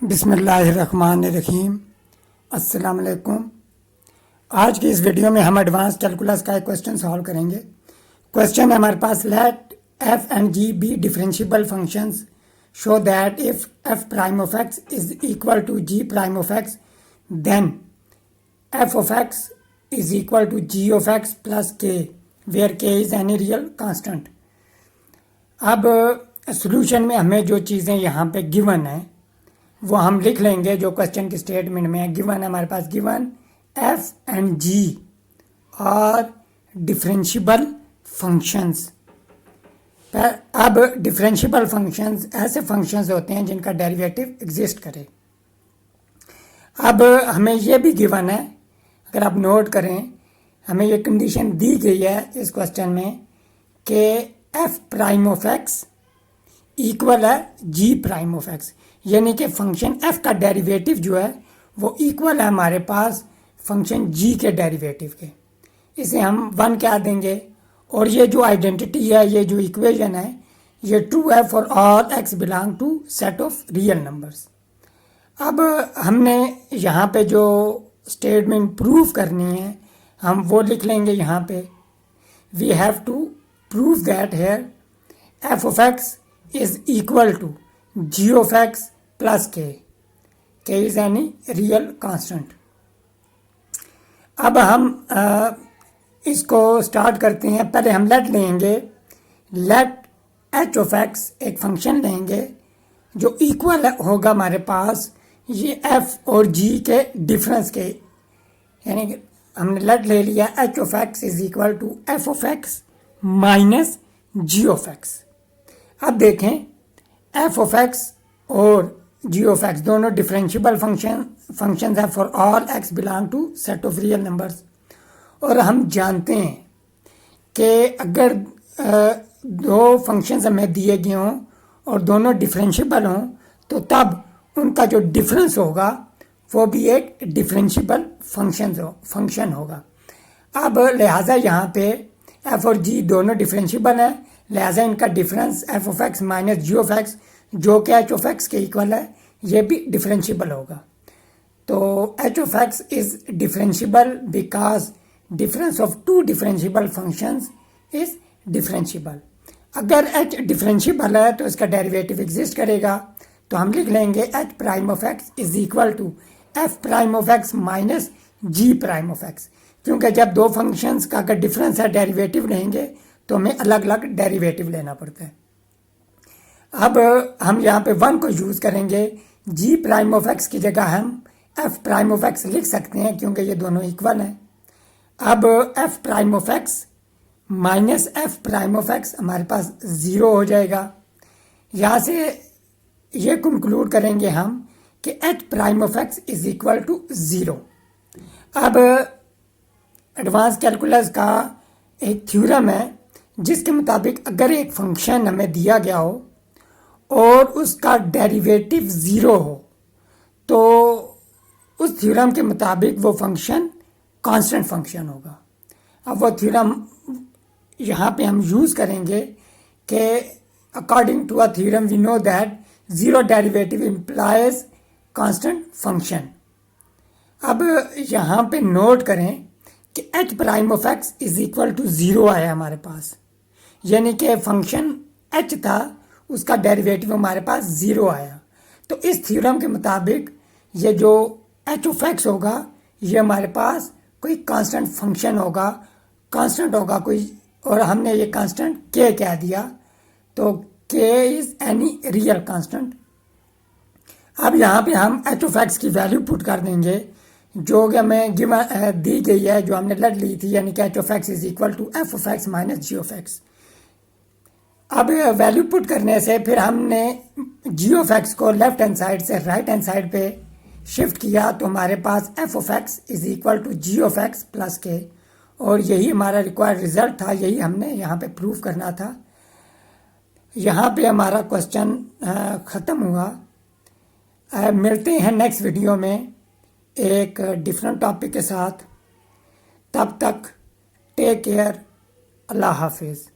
बिस्मिल्लाहिर्रहमानिर्रहीम। अस्सलाम वालेकुम। आज की इस वीडियो में हम एडवांस कैलकुलस का एक क्वेश्चन सॉल्व करेंगे। क्वेश्चन है हमारे पास, let f and g be differentiable functions show that if f prime of x is equal to g prime of x then f of x is equal to ji of x plus k where k is any real constant. अब solution में हमें जो चीज़ें यहाँ पे given है वो हम लिख लेंगे जो क्वेश्चन की स्टेटमेंट में है। गिवन है हमारे पास, गिवन एफ एंड जी और डिफरेंशिएबल फंक्शंस। अब डिफरेंशिएबल फंक्शंस ऐसे फंक्शंस होते हैं जिनका डेरिवेटिव एग्जिस्ट करे। अब हमें ये भी गिवन है, अगर आप नोट करें, हमें ये कंडीशन दी गई है इस क्वेश्चन में कि F prime of x equal है जी प्राइम ऑफ एक्स, यानी कि फंक्शन एफ का डेरिवेटिव जो है वो इक्वल है हमारे पास फंक्शन जी के डेरिवेटिव के। इसे हम वन क्या देंगे, और ये जो आइडेंटिटी है, ये जो इक्वेशन है, ये ट्रू है for all X belong to set of real numbers. अब हमने यहाँ पे जो स्टेटमेंट प्रूव करनी है हम वो लिख लेंगे यहाँ पे। We have to prove that here F of x is equal to ji of x plus K is any real constant. अब हम इसको स्टार्ट करते हैं। पहले हम लेट लेंगे, लेट एच ऑफ एक्स एक फंक्शन लेंगे जो इक्वल होगा हमारे पास ये एफ और जी के डिफरेंस के, यानी कि हमने लेट ले लिया H of x is equal to F of x minus ji of x. अब देखें, एफ ऑफ एक्स और जी ऑफ एक्स दोनों डिफरेंशिएबल फंक्शंस हैं for all X belong to set of real numbers. और हम जानते हैं कि अगर दो फंक्शंस हमें दिए गए हों और दोनों डिफरेंशिएबल हों तो तब उनका जो डिफरेंस होगा वो भी एक डिफरेंशिएबल फंक्शन होगा। अब लिहाजा यहाँ पे एफ और जी दोनों डिफरेंशिएबल हैं, लिहाजा इनका difference F of x minus ji of X जो कि एच ऑफ एक्स के इक्वल है ये भी डिफरेंशिएबल होगा। तो H of x is differentiable because difference of two differentiable functions is differentiable. अगर एच डिफरेंशिएबल है तो इसका डेरिवेटिव एग्जिस्ट करेगा, तो हम लिख लेंगे H prime of x is equal to F prime of x minus G prime of X, क्योंकि जब दो फंक्शंस का अगर डिफरेंस है डेरिवेटिव लेंगे तो हमें अलग अलग डेरिवेटिव लेना पड़ता है। अब हम यहाँ पे वन को यूज़ करेंगे, जी प्राइम ऑफ एक्स की जगह हम एफ प्राइम ऑफ एक्स लिख सकते हैं क्योंकि ये दोनों इक्वल हैं। अब F prime of x minus F prime of x हमारे पास ज़ीरो हो जाएगा। यहाँ से ये कंक्लूड करेंगे हम कि H prime of x is equal to zero. अब एडवांस कैलकुलस का एक थ्योरम है जिसके मुताबिक अगर एक फंक्शन हमें दिया गया हो और उसका डेरिवेटिव ज़ीरो हो तो उस थ्योरम के मुताबिक वो फंक्शन कांस्टेंट फंक्शन होगा। अब वो थ्योरम यहाँ पे हम यूज़ करेंगे कि according to a theorem we know that zero derivative implies constant function. अब यहाँ पे नोट करें कि H prime of x is equal to zero आया हमारे पास, यानी कि फंक्शन एच था उसका डेरिवेटिव हमारे पास ज़ीरो आया। तो इस थ्योरम के मुताबिक ये जो एच ऑफ एक्स होगा ये हमारे पास कोई कांस्टेंट फंक्शन होगा, कांस्टेंट होगा कोई, और हमने ये कांस्टेंट के कह दिया, तो के इज़ एनी रियल कांस्टेंट। अब यहाँ पे हम एच ऑफ एक्स की वैल्यू पुट कर देंगे जो कि हमें गिवन दी गई है, जो हमने लेट ली थी, यानी कि H of x is equal to F of x minus ji of x. अब वैल्यू पुट करने से फिर हमने जी ऑफ एक्स को लेफ्ट हैंड साइड से राइट हैंड साइड पे शिफ्ट किया तो हमारे पास f of x is equal to ji of x plus k, और यही हमारा रिक्वायर्ड रिजल्ट था, यही हमने यहाँ पे प्रूव करना था। यहाँ पे हमारा क्वेश्चन ख़त्म हुआ। मिलते हैं नेक्स्ट वीडियो में एक डिफरेंट टॉपिक के साथ। तब तक टेक केयर, अल्लाह हाफिज़।